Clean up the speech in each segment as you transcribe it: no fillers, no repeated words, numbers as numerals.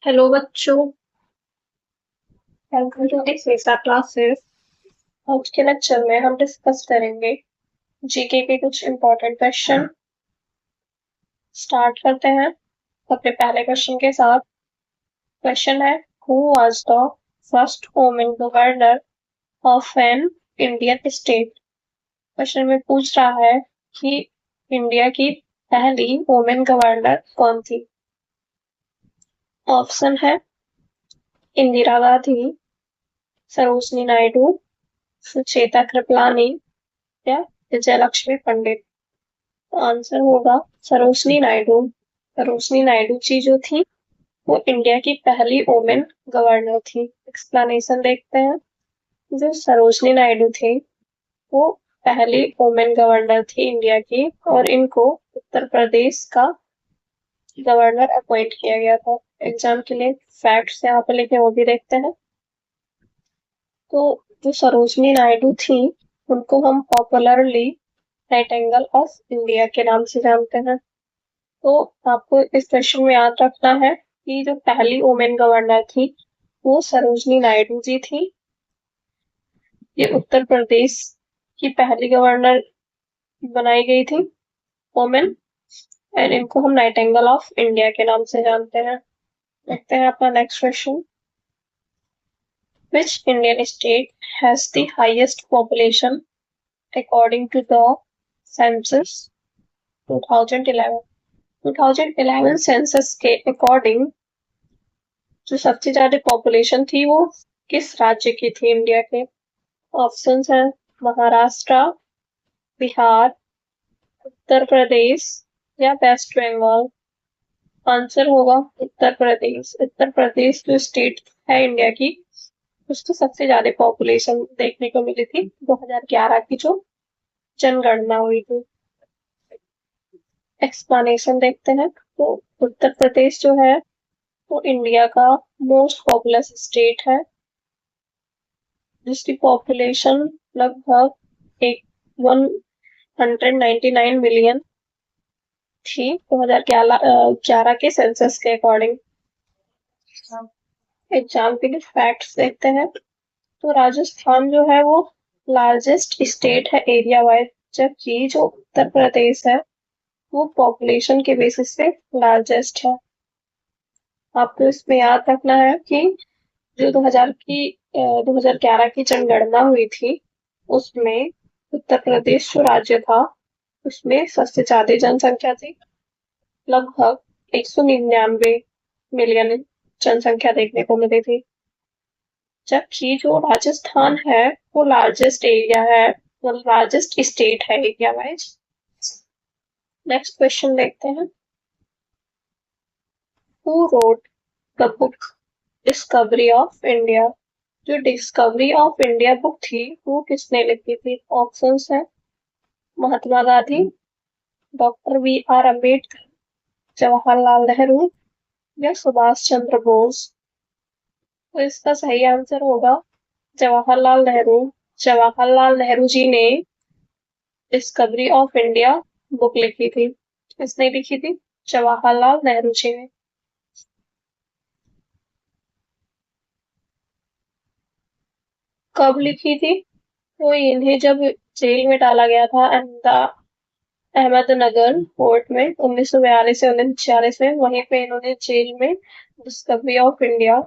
Hello बच्चों, welcome to this वेसा classes. आज के लेक्चर में हम डिस्कस करेंगे जीके के कुछ इम्पोर्टेंट क्वेश्चन। स्टार्ट करते हैं अपने पहले क्वेश्चन के साथ। क्वेश्चन है, who was the first women governor of an Indian state. Question में पूछ रहा है कि इंडिया की पहली वुमेन गवर्नर कौन थी। ऑप्शन है इंदिरा गांधी, सरोजनी नायडू, सुचेता कृपलानी या विजयलक्ष्मी पंडित। आंसर होगा सरोजनी नायडू। सरोजनी नायडू जी जो थी वो इंडिया की पहली वुमेन गवर्नर थी। एक्सप्लेनेशन देखते हैं। जो सरोजनी नायडू थे वो पहली वुमेन गवर्नर थी इंडिया की और इनको उत्तर प्रदेश का गवर्नर अपॉइंट किया गया था। एग्जाम के लिए फैक्ट्स यहाँ पे लिखे वो भी देखते हैं। तो जो सरोजनी नायडू थी उनको हम पॉपुलरली नाइटिंगेल ऑफ इंडिया के नाम से जानते हैं। तो आपको इस क्वेश्चन में याद रखना है कि जो पहली वुमेन गवर्नर थी वो सरोजनी नायडू जी थी। ये उत्तर प्रदेश की पहली गवर्नर बनाई गई थी वुमेन, एंड इनको हम नाइटिंगेल ऑफ इंडिया के नाम से जानते हैं। देखते हैं अपना next question. Which Indian state has the highest population according to the census 2011? 2011 census के अकॉर्डिंग जो सबसे ज्यादा पॉपुलेशन थी वो किस राज्य की थी इंडिया के। ऑप्शंस हैं महाराष्ट्र, बिहार, उत्तर प्रदेश या वेस्ट बंगाल। आंसर होगा उत्तर प्रदेश। उत्तर प्रदेश जो स्टेट है इंडिया की उसको सबसे ज्यादा पॉपुलेशन देखने को मिली थी 2011 की जो जनगणना हुई थी। एक्सप्लेनेशन देखते हैं। तो उत्तर प्रदेश जो है वो इंडिया का मोस्ट पॉपुलस स्टेट है जिसकी पॉपुलेशन लगभग एक 199 मिलियन थी 2011 के सेंसस के अकॉर्डिंग। एग्जाम के लिए फैक्ट्स देखते हैं। तो राजस्थान जो है वो लार्जेस्ट स्टेट है एरिया वाइज, जबकि जो उत्तर प्रदेश है वो पॉपुलेशन के बेसिस पे लार्जेस्ट है। आपको इसमें याद रखना है कि जो 2011 की जनगणना हुई थी उसमें उत्तर प्रदेश जो राज्य था उसमें सबसे ज्यादा जनसंख्या थी। लगभग 199 मिलियन जनसंख्या देखने को मिली थी, जबकि जो राजस्थान है वो लार्जेस्ट एरिया है, वो लार्जेस्ट स्टेट है एरिया वाइज। नेक्स्ट क्वेश्चन देखते हैं। Who wrote the book discovery of India. जो डिस्कवरी ऑफ इंडिया बुक थी वो किसने लिखी थी। ऑप्शंस है महात्मा गांधी, डॉक्टर BR अम्बेडकर, जवाहरलाल नेहरू या सुभाष चंद्र बोस। तो इसका सही आंसर होगा जवाहरलाल नेहरू। जवाहरलाल नेहरू जी ने डिस्कवरी ऑफ इंडिया बुक लिखी थी। किसने लिखी थी। जवाहरलाल नेहरू जी ने। कब लिखी थी। तो इन्हें जब जेल में डाला गया था अहमदनगर फोर्ट में 1942 से 1946 में, वहीं पे इन्होंने जेल में डिस्कवरी ऑफ इंडिया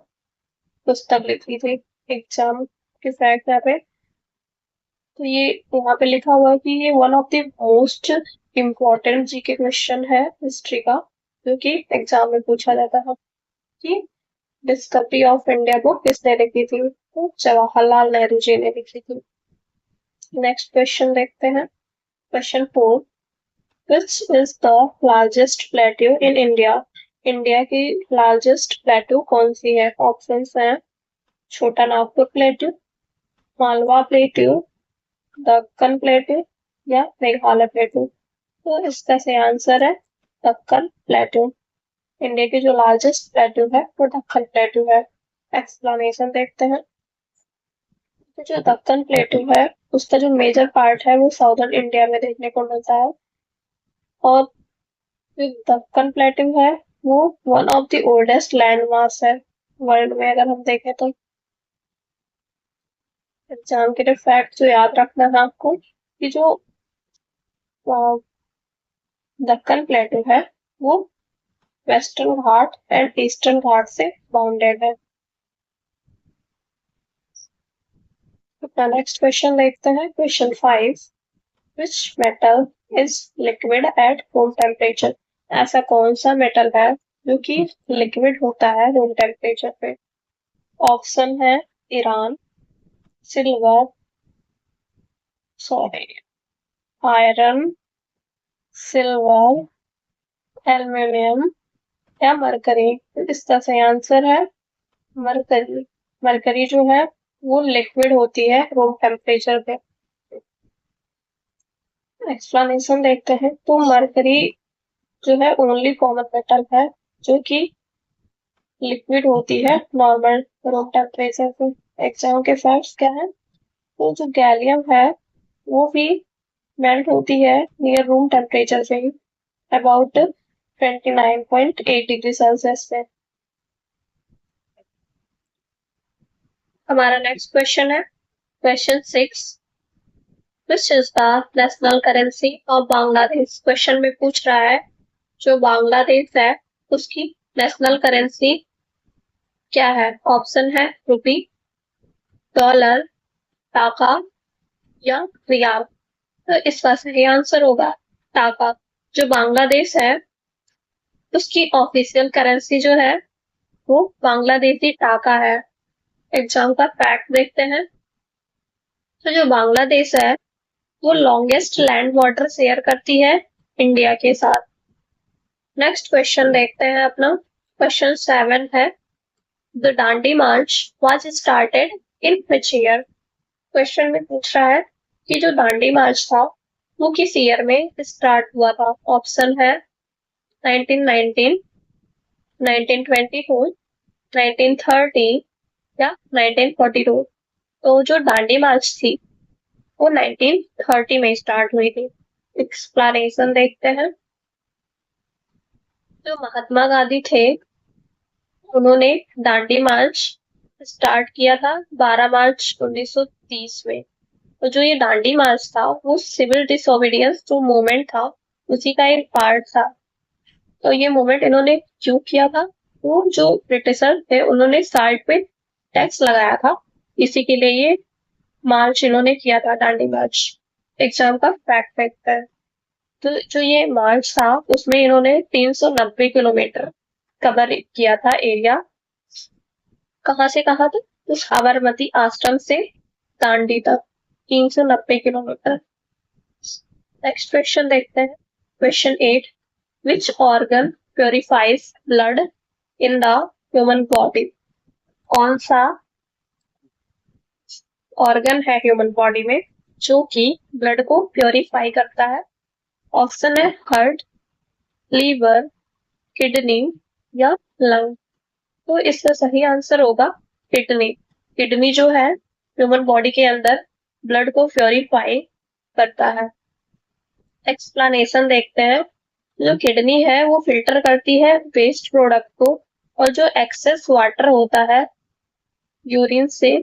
पुस्तक लिखी थी। एग्जाम के फैक्ट यहाँ पे। तो ये यहाँ पे लिखा हुआ है कि ये one of the most important GK question है हिस्ट्री का, जो कि एग्जाम में पूछा जाता है कि डिस्कवरी ऑफ इंडिया बुक किसने लिखी थी। तो जवाहरलाल नेहरू जी ने लिखी थी। नेक्स्ट क्वेश्चन देखते हैं। Question 4, Which is the largest plateau in India? India की लार्जेस्ट प्लेटू कौन सी है। ऑप्शंस हैं छोटा नागपुर प्लेटू, मालवा प्लेटू, दक्कन प्लेटू या मेघालय प्लेटू। तो इसका सही आंसर है दक्कन प्लेटू। इंडिया की जो लार्जेस्ट प्लेटू है वो दक्कन प्लेटू है। एक्सप्लेनेशन देखते हैं। तो जो दक्कन प्लेटू है उसका जो मेजर पार्ट है वो साउदर्न इंडिया में देखने को मिलता है, और जो दक्कन प्लेटू है वो one of the oldest landmarks है वर्ल्ड में, अगर हम देखें तो। एग्जाम के लिए फैक्ट जो याद रखना है आपको कि जो दक्कन प्लेटो है वो वेस्टर्न घाट एंड ईस्टर्न घाट से बाउंडेड है। अपना नेक्स्ट क्वेश्चन देखते हैं, question 5। Which metal is liquid at room temperature? ऐसा कौन सा मेटल है जो कि लिक्विड होता है रूम टेम्परेचर पे? ऑप्शन है Iran, silver, sorry iron, silver, aluminium या मरकरी। इसका सही आंसर है मरकरी। मरकरी जो है वो लिक्विड होती है रूम टेम्परेचर पे। एक्सप्लेनेशन देखते हैं, तो मरकरी जो है ओनली कॉमन मेटल है जो कि लिक्विड होती है नॉर्मल रूम टेम्परेचर पे। एग्जाम के फैक्ट्स क्या है, तो जो गैलियम है वो भी मेल्ट होती है नियर रूम टेम्परेचर पे ही, अबाउट 29.8 डिग्री सेल्सियस पे। हमारा नेक्स्ट क्वेश्चन है question 6। Which is the national currency of Bangladesh? Question में पूछ रहा है जो बांग्लादेश है उसकी नेशनल करेंसी क्या है? ऑप्शन है रुपी, डॉलर, टाका या रियाल। तो इसका सही आंसर होगा टाका। जो बांग्लादेश है उसकी ऑफिशियल करेंसी जो है वो बांग्लादेशी टाका है। एग्जाम का फैक्ट देखते हैं, तो जो बांग्लादेश है वो लॉन्गेस्ट लैंड बॉर्डर शेयर करती है इंडिया के साथ। नेक्स्ट क्वेश्चन देखते हैं अपना, क्वेश्चन 7 है the Dandi March was started in which year? Question में पूछ रहा है कि जो दांडी मार्च था वो किस ईयर में स्टार्ट हुआ था? ऑप्शन है 1919, 1922, 1930 या 1942। तो जो दांडी मार्च थी वो 1930 में स्टार्ट हुई थी। एक्सप्लेनेशन देखते हैं, जो महात्मा गांधी थे उन्होंने दांडी मार्च स्टार्ट किया था 12 मार्च 1930 में। तो जो ये दांडी मार्च था वो सिविल डिसोबीडियंस जो मूवमेंट था उसी का एक पार्ट था। तो ये मूवमेंट इन्होंने क्यों किया था? वो जो ब्रिटिशर थे उन्होंने साल्ट पे टैक्स लगाया था, इसी के लिए ये मार्च इन्होंने किया था, दांडी मार्च। एग्जाम का फैक्ट देखते हैं, तो जो ये मार्च था उसमें इन्होंने 390 किलोमीटर कवर किया था एरिया। कहाँ से कहाँ तक? तो साबरमती आश्रम से दांडी तक 390 किलोमीटर। नेक्स्ट क्वेश्चन देखते हैं, question 8। Which organ purifies blood in the human body? कौन सा ऑर्गन है ह्यूमन बॉडी में जो कि ब्लड को प्योरीफाई करता है? ऑप्शन है हार्ट, लीवर, किडनी या लंग। तो इसका सही आंसर होगा किडनी। किडनी जो है ह्यूमन बॉडी के अंदर ब्लड को प्योरीफाई करता है। एक्सप्लेनेशन देखते हैं, जो किडनी है वो फिल्टर करती है वेस्ट प्रोडक्ट को, और जो एक्सेस वाटर होता है यूरिन से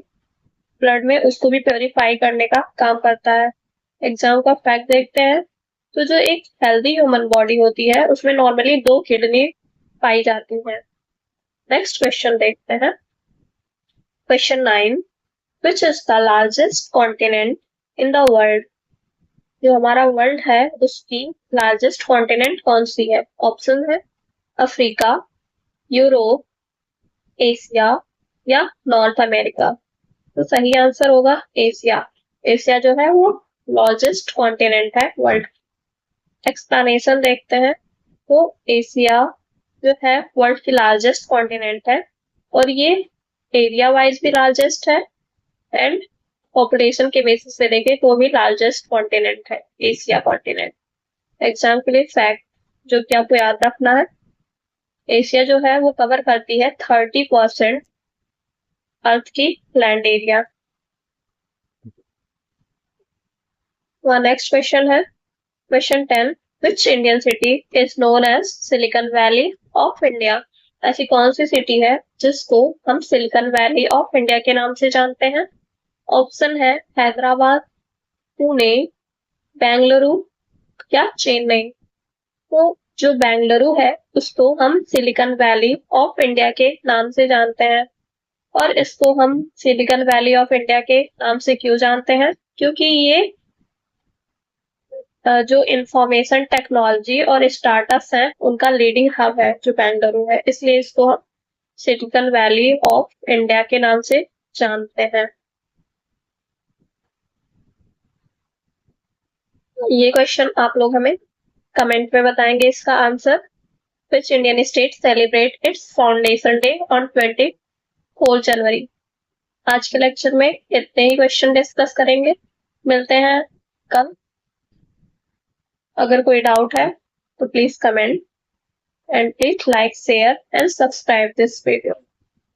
ब्लड में उसको भी प्योरीफाई करने का काम करता है। एग्जाम का फैक्ट देखते हैं, तो जो एक हेल्दी ह्यूमन बॉडी होती है उसमें नॉर्मली 2 किडनी पाई जाती है। नेक्स्ट क्वेश्चन देखते हैं, question 9। Which is the largest continent in the world? जो हमारा वर्ल्ड है उसकी लार्जेस्ट कॉन्टिनेंट कौन सी है? ऑप्शन है अफ्रीका, यूरोप, एशिया या नॉर्थ अमेरिका। तो सही आंसर होगा एशिया। एशिया जो है वो लार्जेस्ट कॉन्टिनेंट है वर्ल्ड। एक्सप्लेनेशन देखते हैं, तो एशिया जो है वर्ल्ड की लार्जेस्ट कॉन्टिनेंट है, और ये एरिया वाइज भी लार्जेस्ट है एंड पॉपुलेशन के बेसिस से देखें तो भी लार्जेस्ट कॉन्टिनेंट है एशिया कॉन्टिनेंट। एग्जाम के लिए फैक्ट जो कि आपको याद रखना है, एशिया जो है वो कवर करती है 30% अर्थ की लैंड एरिया। नेक्स्ट क्वेश्चन है question 10। Which Indian city is known as Silicon Valley of India. ऐसी कौन सी सिटी है जिसको हम सिलिकॉन वैली ऑफ इंडिया के नाम से जानते हैं? ऑप्शन है हैदराबाद, पुणे, बेंगलुरु या चेन्नई। तो जो बेंगलुरु है उसको हम सिलिकॉन वैली ऑफ इंडिया के नाम से जानते हैं। और इसको हम सिलिकॉन वैली ऑफ इंडिया के नाम से क्यों जानते हैं? क्योंकि ये जो इंफॉर्मेशन टेक्नोलॉजी और स्टार्टअप्स हैं उनका लीडिंग हब है जो बेंगलुरु है, इसलिए इसको हम सिलिकॉन वैली ऑफ इंडिया के नाम से जानते हैं। ये क्वेश्चन आप लोग हमें कमेंट में बताएंगे इसका answer. Which Indian state celebrate it's foundation day on 24 जनवरी। आज के लेक्चर में इतने ही क्वेश्चन डिस्कस करेंगे। मिलते हैं कल। अगर कोई डाउट है तो please comment and please like, share and subscribe this video.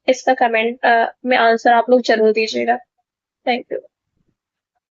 इसका कमेंट में आंसर आप लोग जरूर दीजिएगा। Thank you.